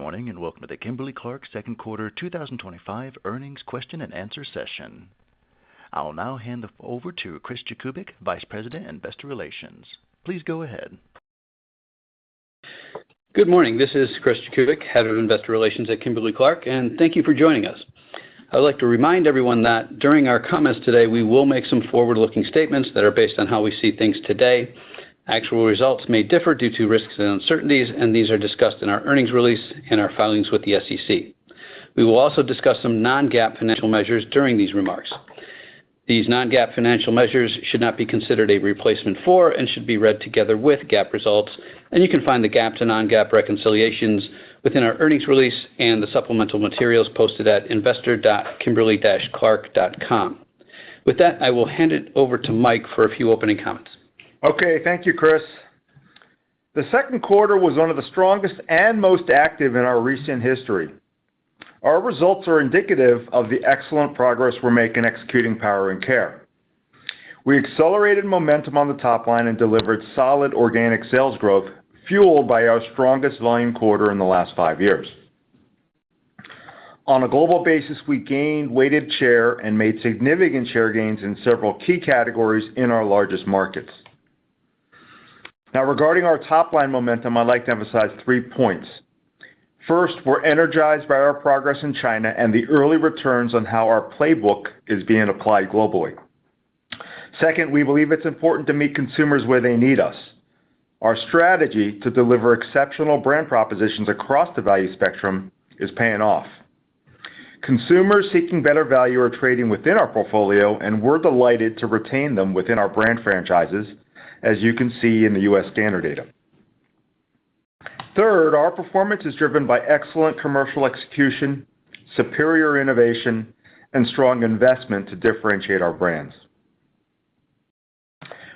morning, and welcome to the Kimberly-Clark second quarter 2025 earnings question and answer session. I'll now hand it over to Chris Jakubik, Vice President, Investor Relations. Please go ahead. Good morning. This is Chris Jakubik, Head of Investor Relations at Kimberly-Clark, and thank you for joining us. I would like to remind everyone that during our comments today, we will make some forward-looking statements that are based on how we see things today. Actual results may differ due to risks and uncertainties, and these are discussed in our earnings release and our filings with the SEC. We will also discuss some non-GAAP financial measures during these remarks. These non-GAAP financial measures should not be considered a replacement for and should be read together with GAAP results, and you can find the GAAP to non-GAAP reconciliations within our earnings release and the supplemental materials posted at investor.kimberly-clark.com. With that, I will hand it over to Mike for a few opening comments. Okay, thank you, Chris. The second quarter was one of the strongest and most active in our recent history. Our results are indicative of the excellent progress we're making executing Power and Care. We accelerated momentum on the top line and delivered solid organic sales growth, fueled by our strongest volume quarter in the last 5 years. On a global basis, we gained weighted share and made significant share gains in several key categories in our largest markets. Now, regarding our top-line momentum, I'd like to emphasize 3 points. First, we're energized by our progress in China and the early returns on how our playbook is being applied globally. Second, we believe it's important to meet consumers where they need us. Our strategy to deliver exceptional brand propositions across the value spectrum is paying off. Consumers seeking better value are trading within our portfolio, and we're delighted to retain them within our brand franchises, as you can see in the U.S. scanner data. Third, our performance is driven by excellent commercial execution, superior innovation, and strong investment to differentiate our brands.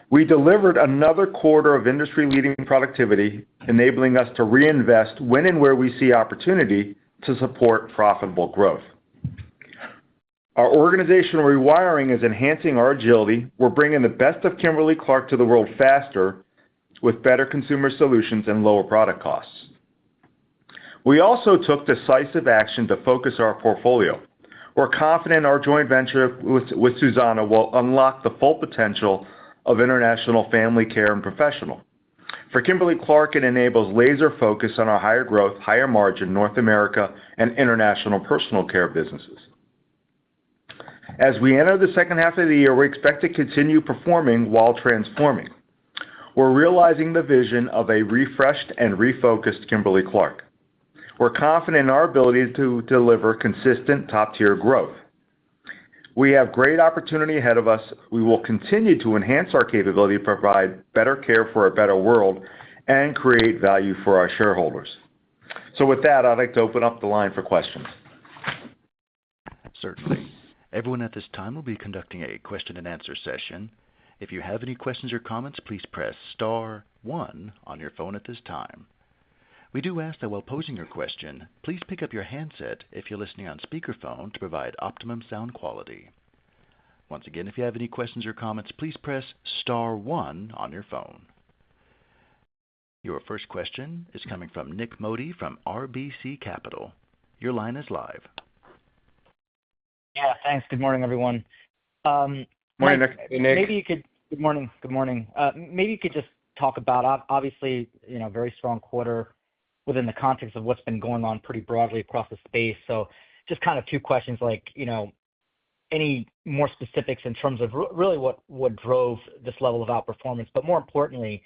We delivered another quarter of industry-leading productivity, enabling us to reinvest when and where we see opportunity to support profitable growth. Our organizational rewiring is enhancing our agility. We're bringing the best of Kimberly-Clark to the world faster with better consumer solutions and lower product costs. We also took decisive action to focus our portfolio. We're confident our joint venture with Suzano will unlock the full potential of international family care and professional. For Kimberly-Clark, it enables laser focus on our higher growth, higher margin North America and international personal care businesses. As we enter the second half of the year, we expect to continue performing while transforming. We're realizing the vision of a refreshed and refocused Kimberly-Clark. We're confident in our ability to deliver consistent top-tier growth. We have great opportunity ahead of us. We will continue to enhance our capability to provide better care for a better world and create value for our shareholders. So with that, I'd like to open up the line for questions. Certainly. Everyone at this time will be conducting a question and answer session. If you have any questions or comments, please press star 1 on your phone at this time. We do ask that while posing your question, please pick up your handset if you're listening on speakerphone to provide optimum sound quality. Once again, if you have any questions or comments, please press star 1 on your phone. Your first question is coming from Nik Modi from RBC Capital. Your line is live. Yeah, thanks. Good morning, everyone. Morning, Nick. Hey, Nick. Maybe you could. Good morning. Good morning. Maybe you could just talk about, obviously, very strong quarter within the context of what's been going on pretty broadly across the space. So just kind of 2 questions, like, any more specifics in terms of really what drove this level of outperformance, but more importantly,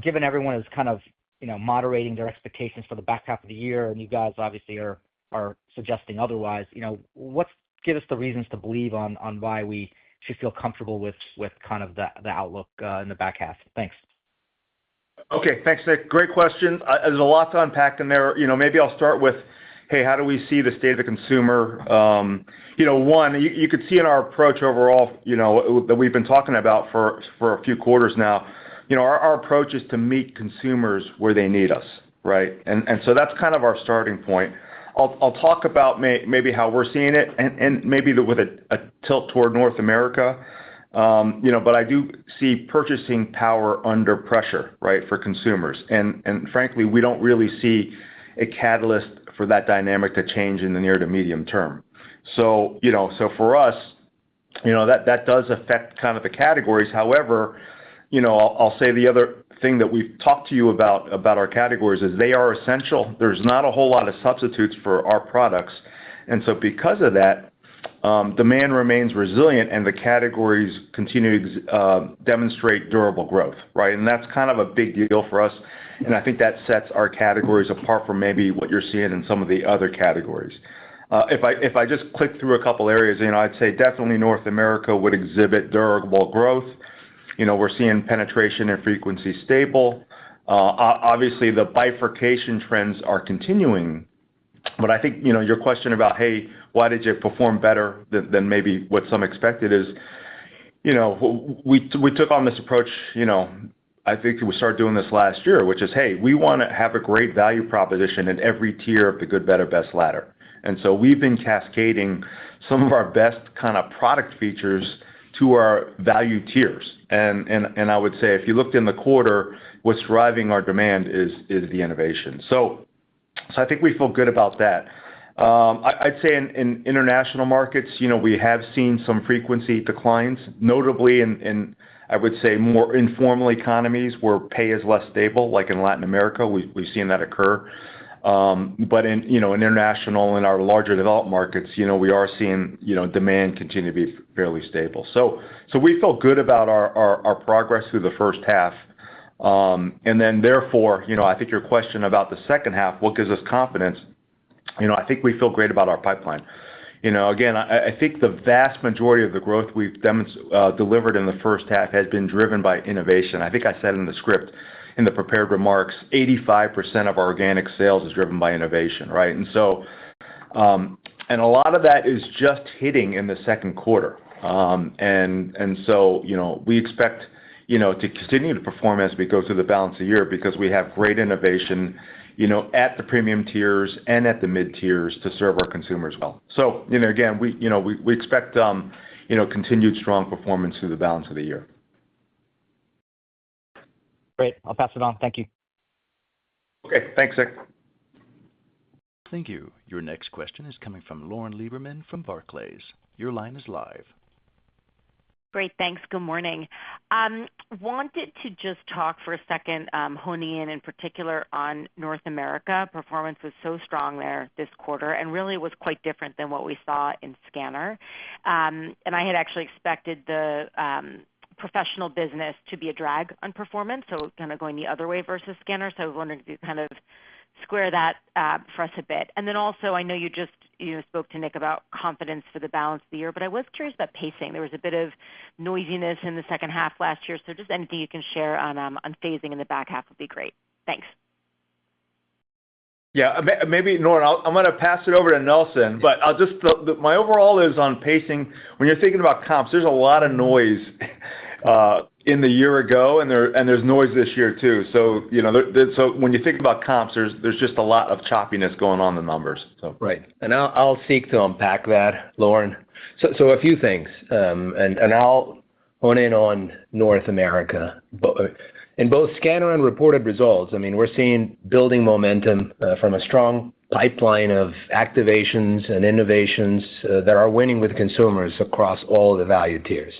given everyone is kind of, moderating their expectations for the back half of the year, and you guys obviously are suggesting otherwise, give us the reasons to believe on why we should feel comfortable with kind of the outlook in the back half. Thanks. Okay, thanks, Nick. Great question. There's a lot to unpack in there. Maybe I'll start with, hey, how do we see the state of the consumer? One, you could see in our approach overall, that we've been talking about for a few quarters now. Our approach is to meet consumers where they need us, right? And so that's kind of our starting point. I'll talk about maybe how we're seeing it, and maybe with a tilt toward North America. But I do see purchasing power under pressure, right, for consumers. And frankly, we don't really see a catalyst for that dynamic to change in the near to medium term. So, so for us, that does affect kind of the categories. However, I'll say the other thing that we've talked to you about our categories is they are essential. There's not a whole lot of substitutes for our products. And so because of that, demand remains resilient and the categories continue to demonstrate durable growth, right? And that's kind of a big deal for us. And I think that sets our categories apart from maybe what you're seeing in some of the other categories. If I just click through a couple areas, I'd say definitely North America would exhibit durable growth. We're seeing penetration and frequency stable. Obviously, the bifurcation trends are continuing. But I think, your question about, hey, why did you perform better than maybe what some expected is, we took on this approach, I think we started doing this last year, which is, hey, we want to have a great value proposition in every tier of the good, better, best ladder. And so we've been cascading some of our best kind of product features to our value tiers. And I would say if you looked in the quarter, what's driving our demand is the innovation. So I think we feel good about that. I'd say in international markets, we have seen some frequency declines, notably in I would say more informal economies where pay is less stable, like in Latin America, we've seen that occur. But in international and our larger developed markets, we are seeing demand continue to be fairly stable. So we feel good about our progress through the first half. And then therefore, I think your question about the second half, what gives us confidence? I think we feel great about our pipeline. Again, I think the vast majority of the growth we've delivered in the first half has been driven by innovation. I think I said in the script, in the prepared remarks, 85% of our organic sales is driven by innovation, right? And so, and a lot of that is just hitting in the second quarter. And so, we expect, to continue to perform as we go through the balance of the year because we have great innovation, at the premium tiers and at the mid tiers to serve our consumers well. So, again, we expect, continued strong performance through the balance of the year. Great. I'll pass it on. Thank you. Okay. Thanks, Nick. Thank you. Your next question is coming from Lauren Lieberman from Barclays. Your line is live. Great. Thanks. Good morning. Wanted to just talk for a second, honing in particular on North America. Performance was so strong there this quarter and really was quite different than what we saw in scanner. And I had actually expected the professional business to be a drag on performance, so kind of going the other way versus scanner. So I was wondering if you kind of square that for us a bit. And then also, I know you just spoke to Nick about confidence for the balance of the year, but I was curious about pacing. There was a bit of noisiness in the second half last year, so just anything you can share on phasing in the back half would be great. Thanks. Yeah, maybe, Lauren, I'm going to pass it over to Nelson, but I'll just, my overall is on pacing. When you're thinking about comps, there's a lot of noise in the year ago, and there's noise this year too. So, so when you think about comps, there's just a lot of choppiness going on in the numbers. So. Right. And I'll seek to unpack that, Lauren. So a few things, and I'll hone in on North America. In both scanner and reported results, I mean, we're seeing building momentum from a strong pipeline of activations and innovations that are winning with consumers across all the value tiers.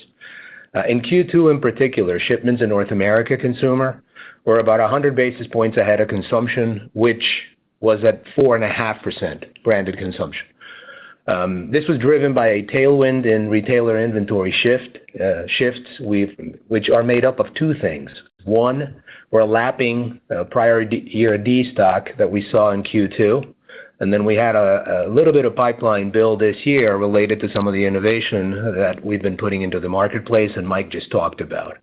In Q2 in particular, shipments in North America consumer were about 100 basis points ahead of consumption, which was at 4.5% branded consumption. This was driven by a tailwind in retailer inventory shifts, which are made up of two things. One, we're lapping prior year destock that we saw in Q2. And then we had a little bit of pipeline build this year related to some of the innovation that we've been putting into the marketplace and Mike just talked about.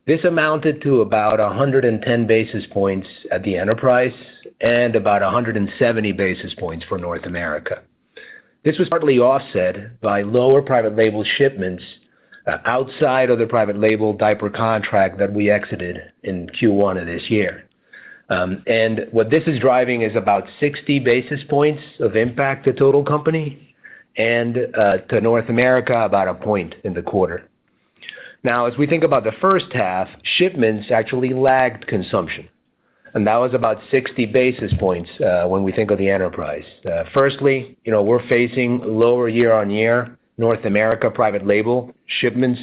This amounted to about 110 basis points at the enterprise and about 170 basis points for North America. This was partly offset by lower private label shipments outside of the private label diaper contract that we exited in Q1 of this year. And what this is driving is about 60 basis points of impact to total company and to North America about a point in the quarter. Now, as we think about the first half, shipments actually lagged consumption. and that was about 60 basis points when we think of the enterprise. Firstly, we're facing lower year-on-year North America private label shipments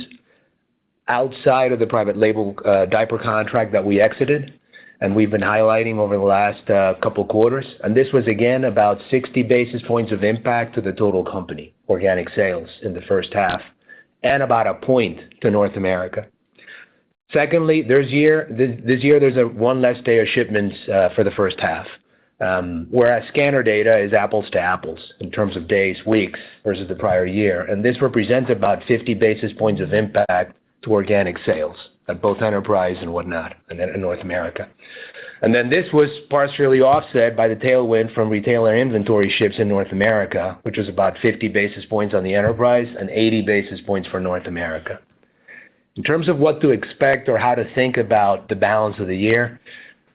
outside of the private label diaper contract that we exited, and we've been highlighting over the last couple quarters. And this was, again, about 60 basis points of impact to the total company organic sales in the first half, and about a point to North America. Secondly, this year there's one less day of shipments for the first half, whereas scanner data is apples to apples in terms of days, weeks versus the prior year. And this represents about 50 basis points of impact to organic sales at both enterprise and whatnot in North America. And then this was partially offset by the tailwind from retailer inventory shifts in North America, which was about 50 basis points on the enterprise and 80 basis points for North America. In terms of what to expect or how to think about the balance of the year,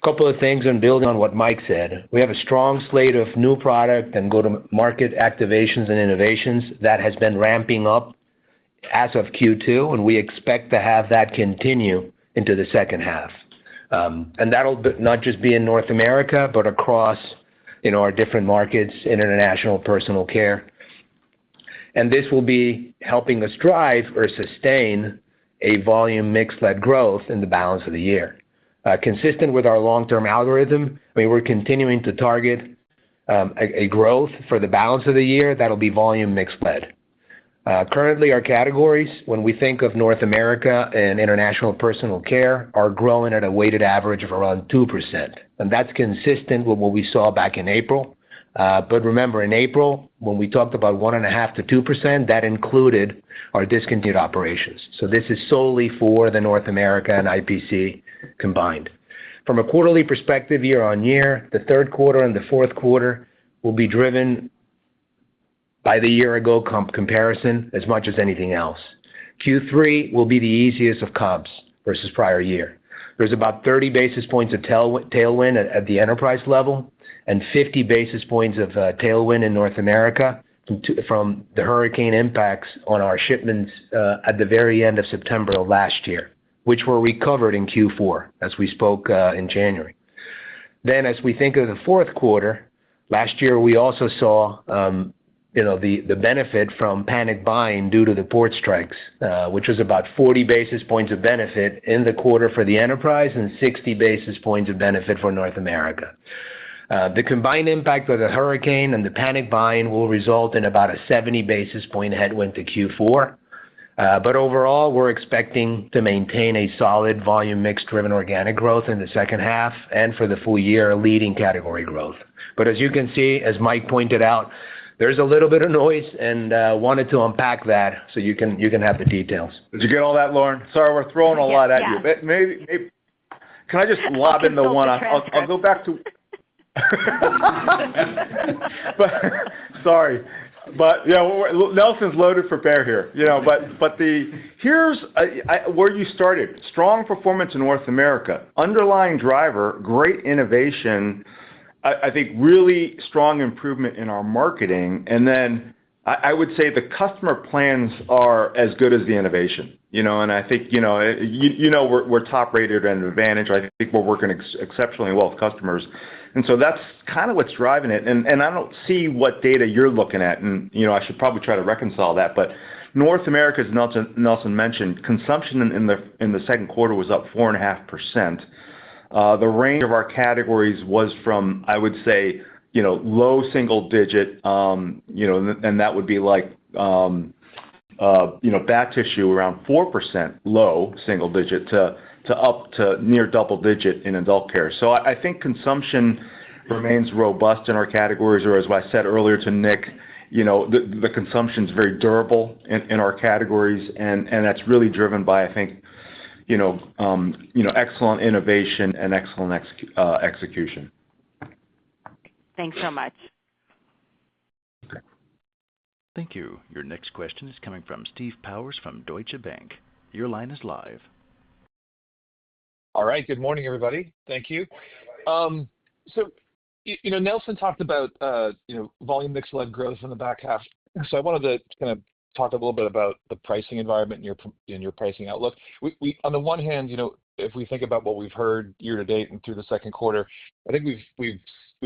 a couple of things and building on what Mike said. We have a strong slate of new product and go-to-market activations and innovations that has been ramping up as of Q2, and we expect to have that continue into the second half. And that'll not just be in North America, but across our different markets, international personal care. And this will be helping us drive or sustain a volume mix-led growth in the balance of the year. Consistent with our long-term algorithm, we're continuing to target a growth for the balance of the year that'll be volume mix-led. Currently, our categories, when we think of North America and international personal care, are growing at a weighted average of around 2%. And that's consistent with what we saw back in April. But remember, in April, when we talked about 1.5% to 2%, that included our discontinued operations. So this is solely for the North America and IPC combined. From a quarterly perspective, year on year, the third quarter and the fourth quarter will be driven by the year-ago comparison as much as anything else. Q3 will be the easiest of comps versus prior year. There's about 30 basis points of tailwind at the enterprise level and 50 basis points of tailwind in North America from the hurricane impacts on our shipments at the very end of September of last year, which were recovered in Q4, as we spoke in January. Then, as we think of the fourth quarter, last year we also saw the benefit from panic buying due to the port strikes, which was about 40 basis points of benefit in the quarter for the enterprise and 60 basis points of benefit for North America. The combined impact of the hurricane and the panic buying will result in about a 70 basis point headwind to Q4. But overall, we're expecting to maintain a solid volume mix-driven organic growth in the second half and for the full year leading category growth. But as you can see, as Mike pointed out, there's a little bit of noise, and wanted to unpack that so you can have the details. Did you get all that, Lauren? Sorry, we're throwing a lot at you. But maybe can I just lob in the one? I'll go back to. Sorry, but Nelson's loaded for bear here. But here's where you started. Strong performance in North America, underlying driver, great innovation. I think really strong improvement in our marketing, and then I would say the customer plans are as good as the innovation. And I think we're top rated and advantage. I think we're working exceptionally well with customers, and so that's kind of what's driving it. And I don't see what data you're looking at, and I should probably try to reconcile that. But North America, as Nelson mentioned, consumption in the second quarter was up 4.5%. The range of our categories was from, I would say, low single digit, and that would be like, bath tissue around 4% low single digit to up to near double digit in adult care. So I think consumption remains robust in our categories, or as I said earlier to Nick, the consumption is very durable in our categories, and that's really driven by, I think, excellent innovation and excellent execution. Thanks so much. Okay. Thank you. Your next question is coming from Steve Powers from Deutsche Bank. Your line is live. All right. Good morning, everybody. Thank you. So, Nelson talked about, volume mix-led growth in the back half. So I wanted to kind of talk a little bit about the pricing environment and your pricing outlook. We on the one hand, if we think about what we've heard year to date and through the second quarter, I think we've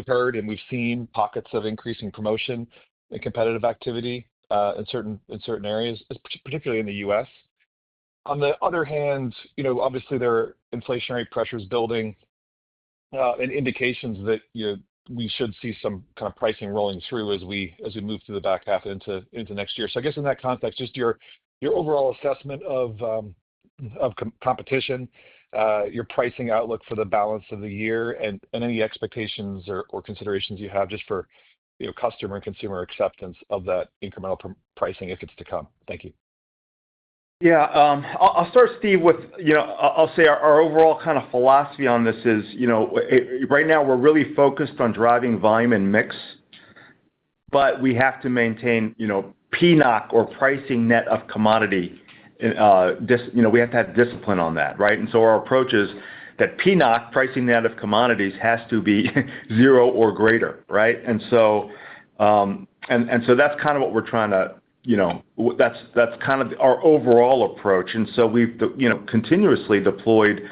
heard and we've seen pockets of increasing promotion and competitive activity in certain areas, particularly in the U.S. On the other hand, obviously there are inflationary pressures building and indications that we should see some kind of pricing rolling through as we move through the back half into next year. So I guess in that context, just your overall assessment of competition, your pricing outlook for the balance of the year, and any expectations or considerations you have just for customer and consumer acceptance of that incremental pricing if it's to come. Thank you. Yeah, I'll start, Steve, with, I'll say our overall kind of philosophy on this is, right now we're really focused on driving volume and mix, but we have to maintain, PNOC or pricing net of commodity. We have to have discipline on that, right? And so our approach is that PNOC, pricing net of commodities, has to be 0 or greater, right? And so that's kind of what we're trying to, that's kind of our overall approach. And so we've, continuously deployed,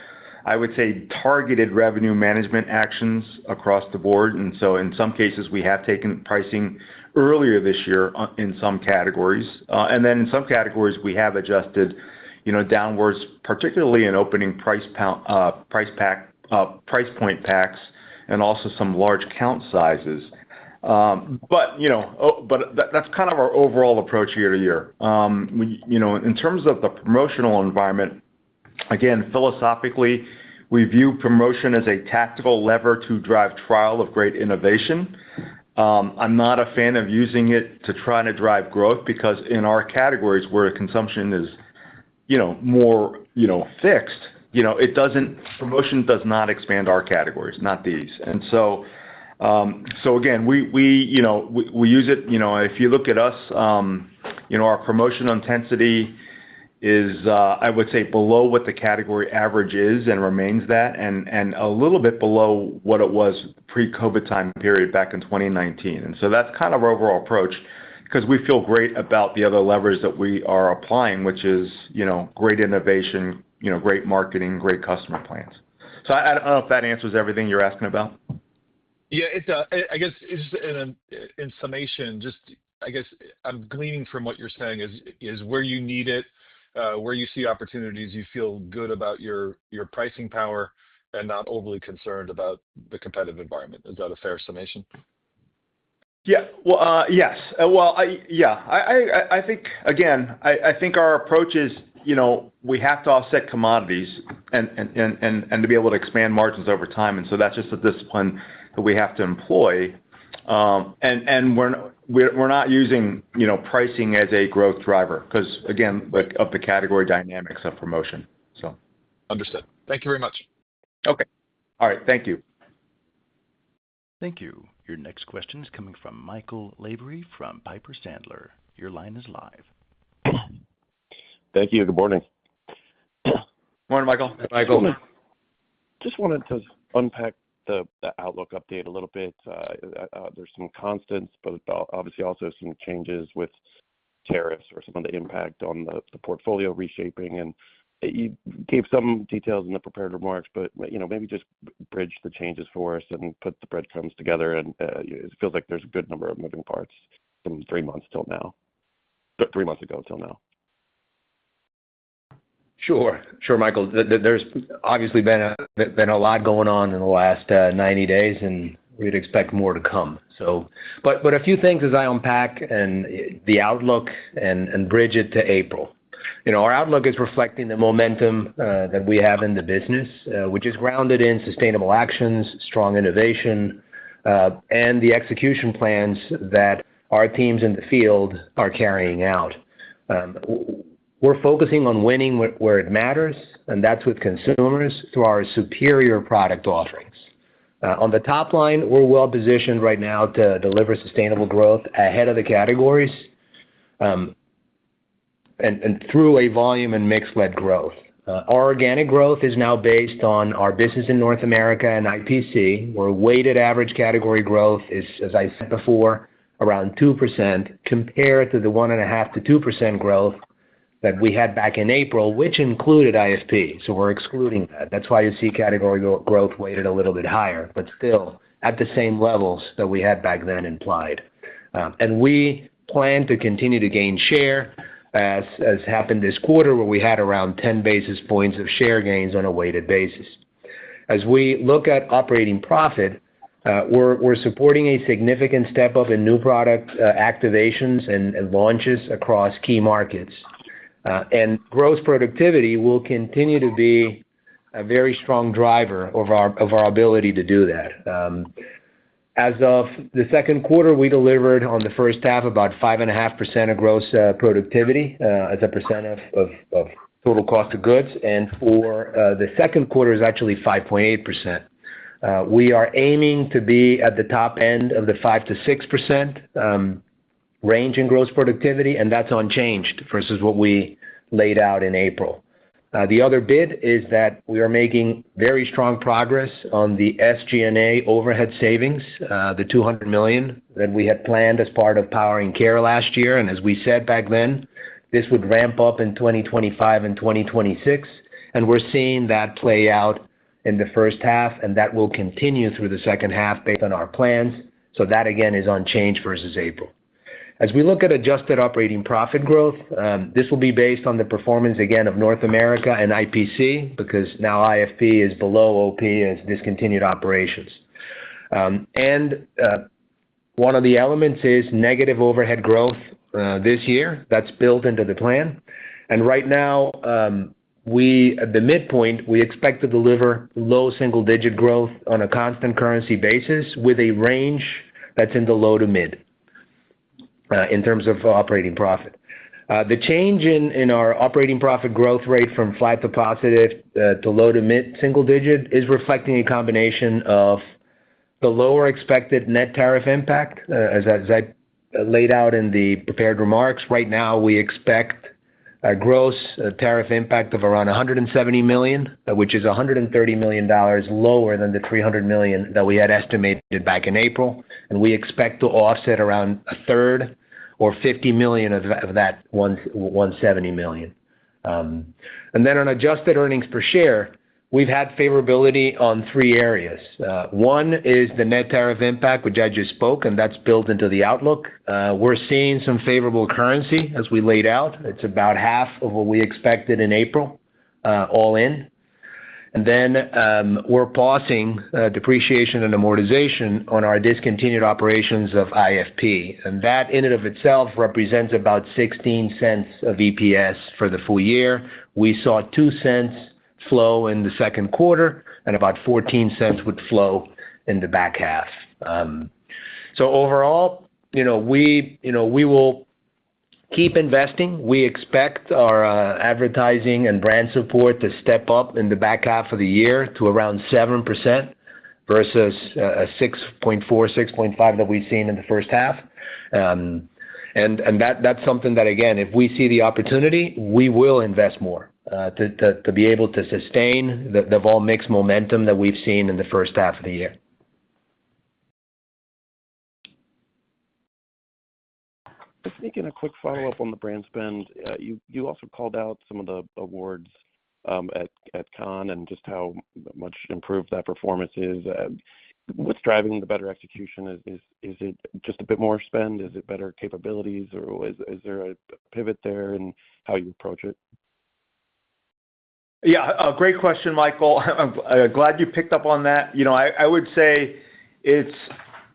I would say, targeted revenue management actions across the board. And so in some cases, we have taken pricing earlier this year in some categories. And then in some categories, we have adjusted, downwards, particularly in opening price point packs and also some large count sizes. But that's kind of our overall approach year to year. In terms of the promotional environment, again, philosophically, we view promotion as a tactical lever to drive trial of great innovation. I'm not a fan of using it to try to drive growth because in our categories where consumption is, more, fixed, promotion does not expand our categories, not these. And so again, we use it, if you look at us, our promotion intensity is, I would say, below what the category average is and remains that, and a little bit below what it was pre-COVID time period back in 2019. And so that's kind of our overall approach because we feel great about the other levers that we are applying, which is, great innovation, great marketing, great customer plans. So I don't know if that answers everything you're asking about. Yeah, it does. I guess in summation, I guess I'm gleaning from what you're saying is where you need it, where you see opportunities, you feel good about your pricing power and not overly concerned about the competitive environment. Is that a fair summation? Yeah. Well, yes. Well, I think, again, I think our approach is, we have to offset commodities and to be able to expand margins over time. And so that's just a discipline that we have to employ. And we're not using, pricing as a growth driver because, again, of the category dynamics of promotion. So. Understood. Thank you very much. Okay. All right. Thank you. Thank you. Your next question is coming from Michael Lavery from Piper Sandler. Your line is live. Thank you. Good morning. Morning, Michael. Michael. Just wanted to unpack the outlook update a little bit. There's some constants, but obviously also some changes with tariffs or some of the impact on the portfolio reshaping. And you gave some details in the prepared remarks, but maybe just bridge the changes for us and put the breadcrumbs together. And it feels like there's a good number of moving parts from 3 months till now. 3 months ago till now. Sure, Michael. There's obviously been a lot going on in the last 90 days, and we'd expect more to come. So, but a few things as I unpack and the outlook and bridge it to April. Our outlook is reflecting the momentum that we have in the business, which is grounded in sustainable actions, strong innovation, and the execution plans that our teams in the field are carrying out. We're focusing on winning where it matters, and that's with consumers through our superior product offerings. On the top line, we're well positioned right now to deliver sustainable growth ahead of the categories and through a volume and mix-led growth. Our organic growth is now based on our business in North America and IPC, where weighted average category growth is, as I said before, around 2% compared to the 1.5% to 2% growth that we had back in April, which included IFP. So we're excluding that. That's why you see category growth weighted a little bit higher, but still at the same levels that we had back then implied. And we plan to continue to gain share, as happened this quarter, where we had around 10 basis points of share gains on a weighted basis. As we look at operating profit, we're supporting a significant step up in new product activations and launches across key markets. And gross productivity will continue to be a very strong driver of our ability to do that. As of the second quarter, we delivered on the first half about 5.5% of gross productivity as a percent of total cost of goods, and for the second quarter is actually 5.8%. We are aiming to be at the top end of the 5 to 6% range in gross productivity, and that's unchanged versus what we laid out in April. The other bit is that we are making very strong progress on the SG&A overhead savings, the $200 million that we had planned as part of Powering Care last year. And as we said back then, this would ramp up in 2025 and 2026. And we're seeing that play out in the first half, and that will continue through the second half based on our plans. So that, again, is unchanged versus April. As we look at adjusted operating profit growth, this will be based on the performance, again, of North America and IPC, because now IFP is below OP as discontinued operations. And one of the elements is negative overhead growth this year. That's built into the plan. And right now, at the midpoint, we expect to deliver low single-digit growth on a constant currency basis with a range that's in the low to mid. In terms of operating profit. The change in our operating profit growth rate from flat to positive to low to mid single digit is reflecting a combination of the lower expected net tariff impact. As I laid out in the prepared remarks, right now we expect a gross tariff impact of around $170 million, which is $130 million lower than the $300 million that we had estimated back in April. And we expect to offset around a third or $50 million of that $170 million. And then on adjusted earnings per share, we've had favorability on three areas. One is the net tariff impact, which I just spoke, and that's built into the outlook. We're seeing some favorable currency as we laid out. It's about half of what we expected in April, all in. And then we're pausing depreciation and amortization on our discontinued operations of IFP. And that in and of itself represents about 16 cents of EPS for the full year. We saw 2 cents flow in the second quarter, and about 14 cents would flow in the back half. So overall, we will keep investing. We expect our advertising and brand support to step up in the back half of the year to around 7% versus a 6.4, 6.5 that we've seen in the first half. And that's something that, again, if we see the opportunity, we will invest more to be able to sustain the vol mix momentum that we've seen in the first half of the year. Just making a quick follow-up on the brand spend. You also called out some of the awards at Cannes and just how much improved that performance is. What's driving the better execution? Is it just a bit more spend? Is it better capabilities, or is there a pivot there in how you approach it? Yeah, a great question, Michael. I'm glad you picked up on that. I would say it's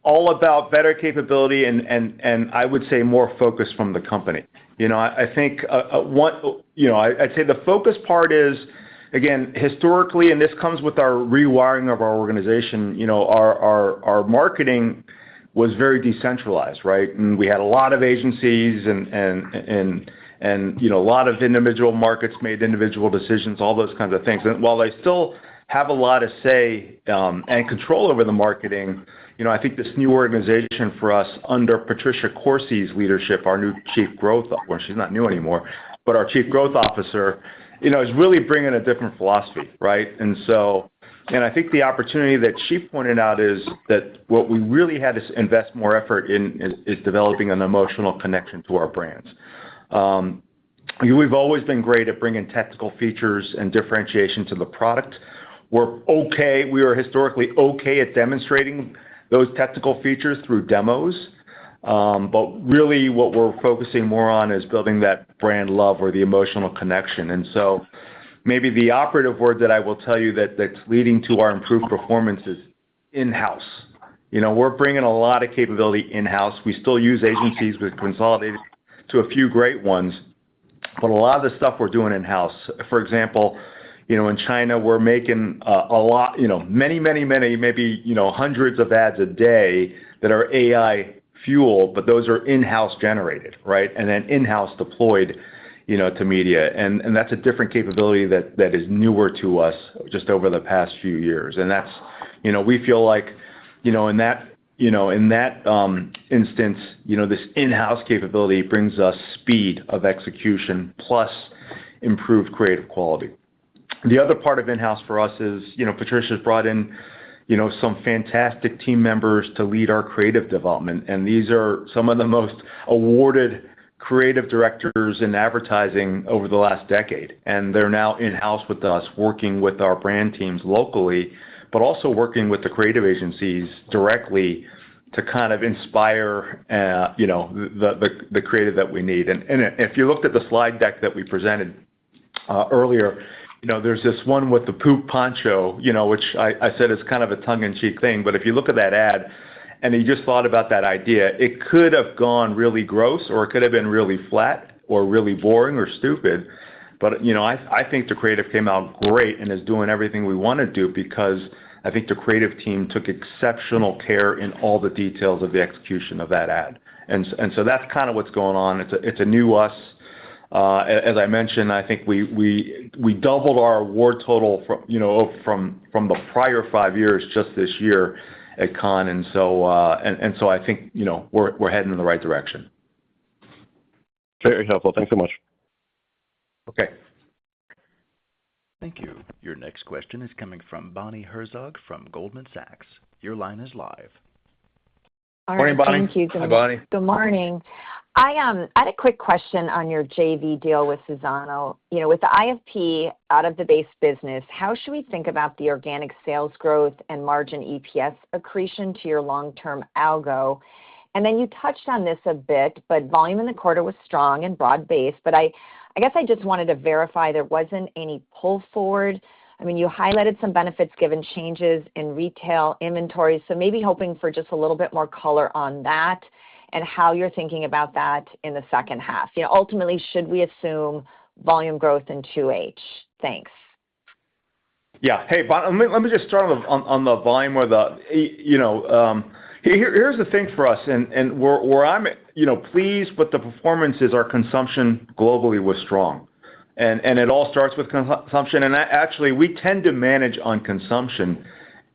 all about better capability and I would say more focus from the company. I think I'd say the focus part is, again, historically, and this comes with our rewiring of our organization, our marketing was very decentralized, right? And we had a lot of agencies and a lot of individual markets made individual decisions, all those kinds of things. And while they still have a lot of say and control over the marketing, I think this new organization for us under Patricia Corsi's leadership, our new chief growth, well, she's not new anymore, but our chief growth officer, is really bringing a different philosophy, right? And I think the opportunity that she pointed out is that what we really had to invest more effort in is developing an emotional connection to our brands. We've always been great at bringing technical features and differentiation to the product. We are historically okay at demonstrating those technical features through demos. But really what we're focusing more on is building that brand love or the emotional connection. And so maybe the operative word that I will tell you that's leading to our improved performance is in-house. We're bringing a lot of capability in-house. We still use agencies. We've consolidated to a few great ones, but a lot of the stuff we're doing in-house. For example, in China, we're making a lot, many, maybe, hundreds of ads a day that are AI fueled, but those are in-house generated, right? And then in-house deployed, to media. And that's a different capability that is newer to us just over the past few years. And that's, we feel like, in that instance, this in-house capability brings us speed of execution plus improved creative quality. The other part of in-house for us is, Patricia's brought in, some fantastic team members to lead our creative development. And these are some of the most awarded creative directors in advertising over the last decade. And they're now in-house with us, working with our brand teams locally, but also working with the creative agencies directly to kind of inspire, the creative that we need. And if you looked at the slide deck that we presented earlier, there's this one with the poop poncho, which I said is kind of a tongue-in-cheek thing. But if you look at that ad and you just thought about that idea, it could have gone really gross, or it could have been really flat or really boring or stupid. But, I think the creative came out great and is doing everything we want to do because I think the creative team took exceptional care in all the details of the execution of that ad. And so that's kind of what's going on. It's a new us. As I mentioned, I think we doubled our award total from the prior 5 years just this year at Cannes, and so I think we're heading in the right direction. Very helpful. Thanks so much. Okay. Thank you. Your next question is coming from Bonnie Herzog from Goldman Sachs. Your line is live. All right, morning, Bonnie. thank you. Hi, Bonnie. Good morning. I had a quick question on your JV deal with Suzano. With the IFP out of the base business, how should we think about the organic sales growth and margin EPS accretion to your long-term algo? And then you touched on this a bit, but volume in the quarter was strong and broad-based. But I guess I just wanted to verify there wasn't any pull forward. I mean, you highlighted some benefits given changes in retail inventory, so maybe hoping for just a little bit more color on that and how you're thinking about that in the second half. Ultimately, should we assume volume growth in 2H? Thanks. Yeah. Hey, Bonnie, let me just start on the volume or here's the thing for us, and where I'm pleased with the performance is our consumption globally was strong. And it all starts with consumption. And actually, we tend to manage on consumption,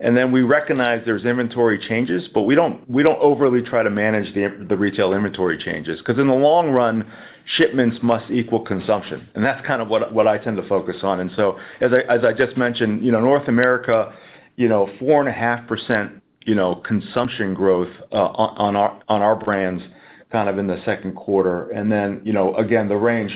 and then we recognize there's inventory changes, but we don't overly try to manage the retail inventory changes, because in the long run, shipments must equal consumption, and that's kind of what I tend to focus on. And so, as I just mentioned, North America, 4.5%, consumption growth on our brands, kind of in the second quarter, and then again the range.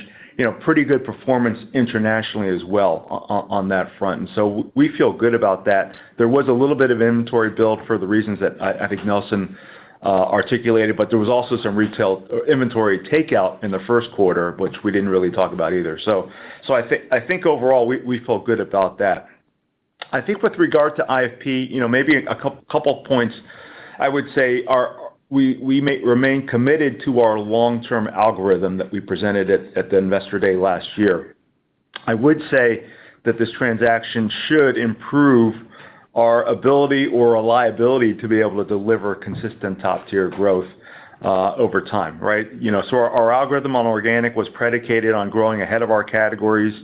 Pretty good performance internationally as well on that front. And so we feel good about that. There was a little bit of inventory build for the reasons that I think Nelson articulated, but there was also some retail inventory takeout in the first quarter, which we didn't really talk about either. So I think overall we feel good about that. I think with regard to IFP, maybe a couple points I would say we may remain committed to our long-term algorithm that we presented at the Investor Day last year. I would say that this transaction should improve our ability or reliability to be able to deliver consistent top-tier growth over time, right? So our algorithm on organic was predicated on growing ahead of our categories,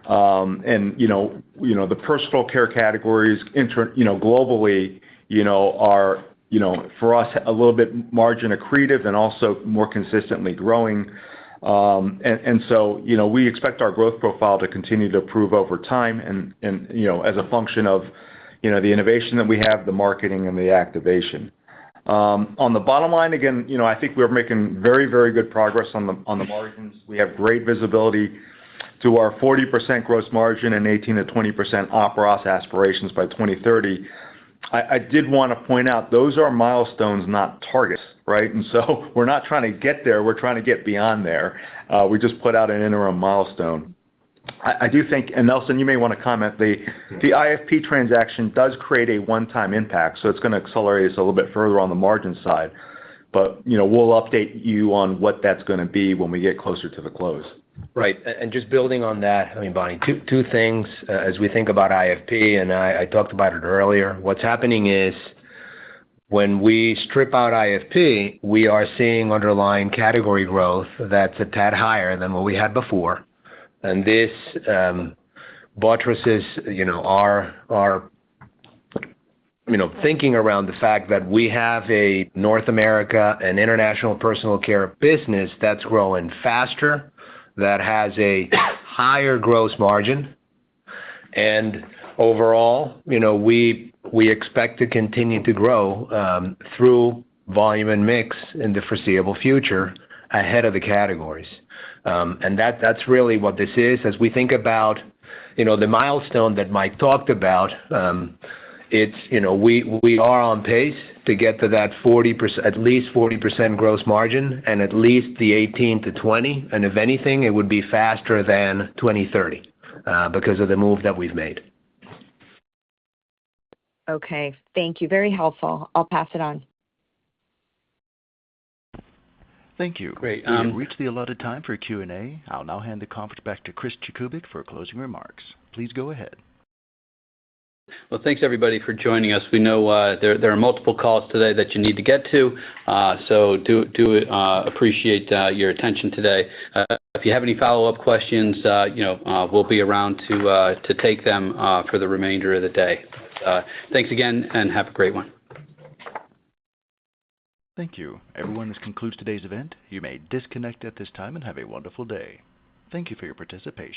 and the personal care categories globally are for us, a little bit margin accretive and also more consistently growing. And so, we expect our growth profile to continue to improve over time and as a function of, the innovation that we have, the marketing and the activation. On the bottom line, again, I think we're making very, very good progress on the margins. We have great visibility to our 40% gross margin and 18 to 20% op ROS aspirations by 2030. I did want to point out those are milestones, not targets, right? And so we're not trying to get there. We're trying to get beyond there. We just put out an interim milestone. I do think, and Nelson, you may want to comment, the IFP transaction does create a one-time impact, so it's going to accelerate us a little bit further on the margin side. But, we'll update you on what that's going to be when we get closer to the close. Right. And just building on that, Bonnie, two things as we think about IFP, and I talked about it earlier. What's happening is when we strip out IFP, we are seeing underlying category growth that's a tad higher than what we had before. And this buttresses, our thinking around the fact that we have a North America and international personal care business that's growing faster, that has a higher gross margin, and overall, we expect to continue to grow through volume and mix in the foreseeable future ahead of the categories. And that's really what this is. As we think about, the milestone that Mike talked about, we are on pace to get to that 40%, at least 40% gross margin, and at least the 18 to 20. And if anything, it would be faster than 2030 because of the move that we've made. Okay. Thank you. Very helpful. I'll pass it on. Thank you. Great. We have reached the allotted time for Q&A. I'll now hand the conference back to Chris Jakubik for closing remarks. Please go ahead. Well, thanks, everybody, for joining us. We know there are multiple calls today that you need to get to, so do appreciate your attention today. If you have any follow-up questions, we'll be around to take them for the remainder of the day. Thanks again, and have a great one. Thank you. Everyone, this concludes today's event. You may disconnect at this time and have a wonderful day. Thank you for your participation.